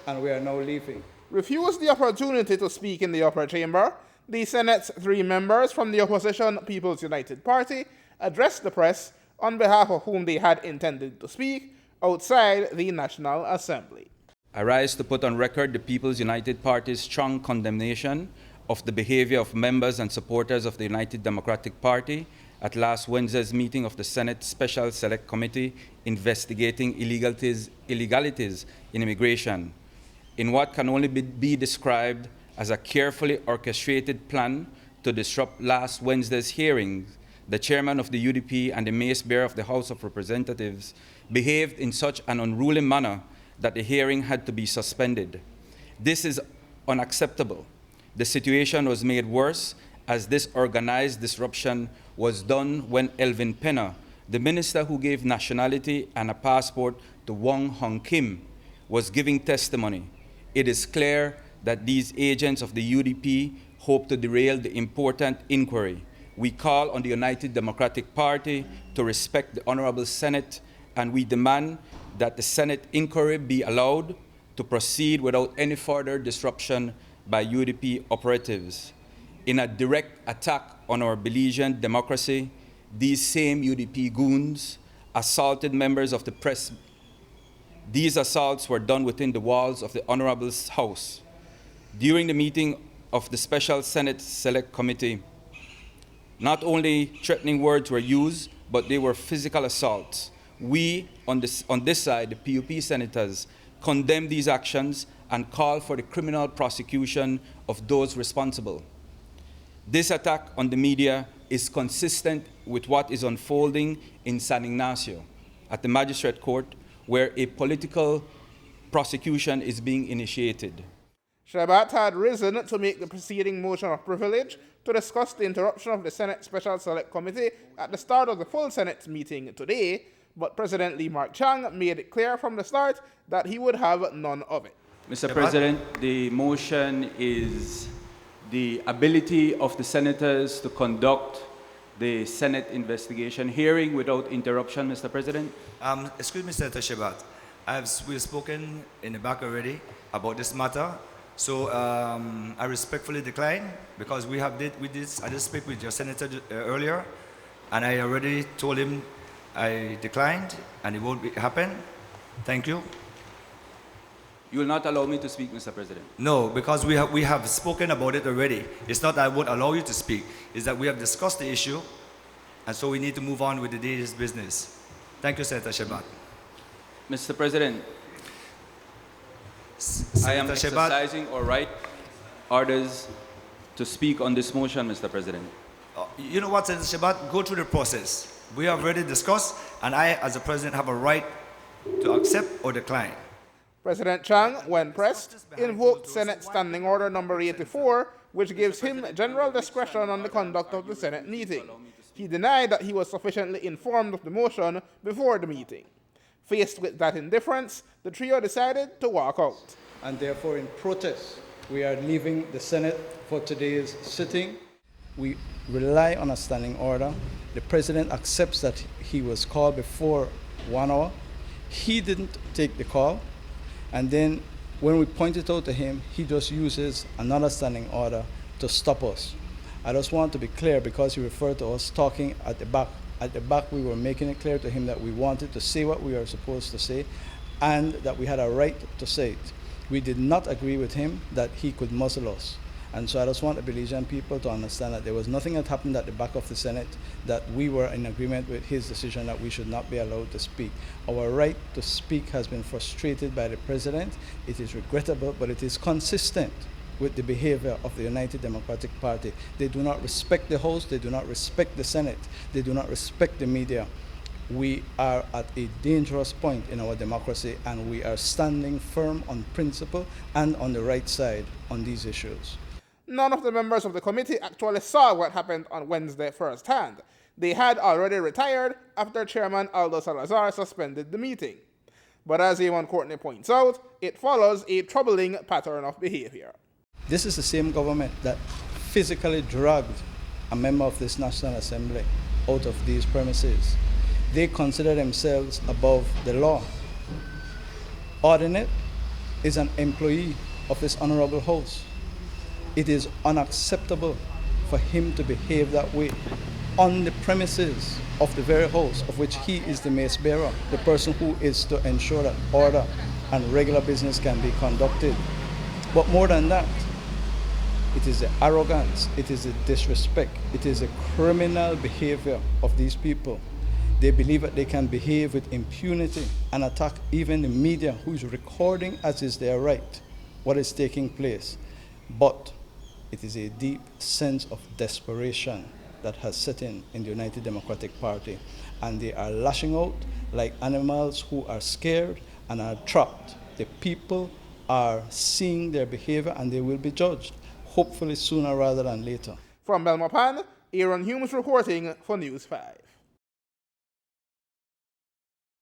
and we are now leaving. Refused the opportunity to speak in the upper chamber, the Senate's 3 members from the opposition People's United Party addressed the press on behalf of whom they had intended to speak outside the National Assembly. I rise to put on record the People's United Party's strong condemnation of the behavior of members and supporters of the United Democratic Party at last Wednesday's meeting of the Senate Special Select Committee investigating illegalities in immigration, in what can only be described as a carefully orchestrated plan to disrupt last Wednesday's hearings. The chairman of the UDP and the macebearer of the House of Representatives behaved in such an unruly manner that the hearing had to be suspended. This is unacceptable. The situation was made worse as this organized disruption was done when Elvin Penner, the minister who gave nationality and a passport to Wong Hong Kim, was giving testimony. It is clear that these agents of the UDP hope to derail the important inquiry. We call on the United Democratic Party to respect the Honorable Senate, and we demand that the Senate inquiry be allowed to proceed without any further disruption by UDP operatives. In a direct attack on our Belizean democracy, these same UDP goons assaulted members of the press. These assaults were done within the walls of the Honorable House. During the meeting of the Special Senate Select Committee, not only threatening words were used, but they were physical assaults. We, on this side, the P.U.P senators, condemn these actions and call for the criminal prosecution of those responsible. This attack on the media is consistent with what is unfolding in San Ignacio at the Magistrate Court, where a political prosecution is being initiated. Chebat had risen to make the preceding motion of privilege to discuss the interruption of the Senate Special Select Committee at the start of the full Senate meeting today, but President Lee Mark-Chang made it clear from the start that he would have none of it. Mr. President, the motion is the ability of the senators to conduct the Senate investigation hearing without interruption, Mr. President. Excuse me, Senator Chebat. We've spoken in the back already about this matter. So I respectfully decline because I did speak with your senator earlier, and I already told him I declined and it won't happen. Thank you. You will not allow me to speak, Mr. President? No, because we have spoken about it already. It's not that I won't allow you to speak. It's that we have discussed the issue, and so we need to move on with the day's business. Thank you, Senator Chebat. Mr. President, I am exercising our right orders to speak on this motion, Mr. President. You know what, Senator Chebat? Go through the process. We have already discussed, and I, as a president, have a right to accept or decline. President Chang, when pressed, invoked Senate Standing Order number 84, which gives him general discretion on the conduct of the Senate meeting. He denied that he was sufficiently informed of the motion before the meeting. Faced with that indifference, the trio decided to walk out. And therefore, in protest, we are leaving the Senate for today's sitting. We rely on a standing order. The president accepts that he was called before 1 hour. He didn't take the call. And then when we point it out to him, he just uses another standing order to stop us. I just want to be clear because he referred to us talking at the back. At the back, we were making it clear to him that we wanted to say what we were supposed to say and that we had a right to say it. We did not agree with him that he could muzzle us. And so I just want the Belizean people to understand that there was nothing that happened at the back of the Senate, that we were in agreement with his decision that we should not be allowed to speak. Our right to speak has been frustrated by the president. It is regrettable, but it is consistent with the behavior of the United Democratic Party. They do not respect the House, they do not respect the Senate, they do not respect the media. We are at a dangerous point in our democracy, and we are standing firm on principle and on the right side on these issues. None of the members of the committee actually saw what happened on Wednesday firsthand. They had already retired after Chairman Aldo Salazar suspended the meeting. But as Eamon Courtenay points out, it follows a troubling pattern of behavior. This is the same government that physically dragged a member of this National Assembly out of these premises. They consider themselves above the law. Audinett is an employee of this honorable house. It is unacceptable for him to behave that way on the premises of the very house of which he is the mace bearer, the person who is to ensure that order and regular business can be conducted. But more than that, it is the arrogance, it is the disrespect, it is the criminal behavior of these people. They believe that they can behave with impunity and attack even the media who is recording, as is their right, what is taking place. But it is a deep sense of desperation that has set in the United Democratic Party. And they are lashing out like animals who are scared and are trapped. The people are seeing their behavior and they will be judged, hopefully sooner rather than later. From Belmopan, Aaron Humes reporting for News 5.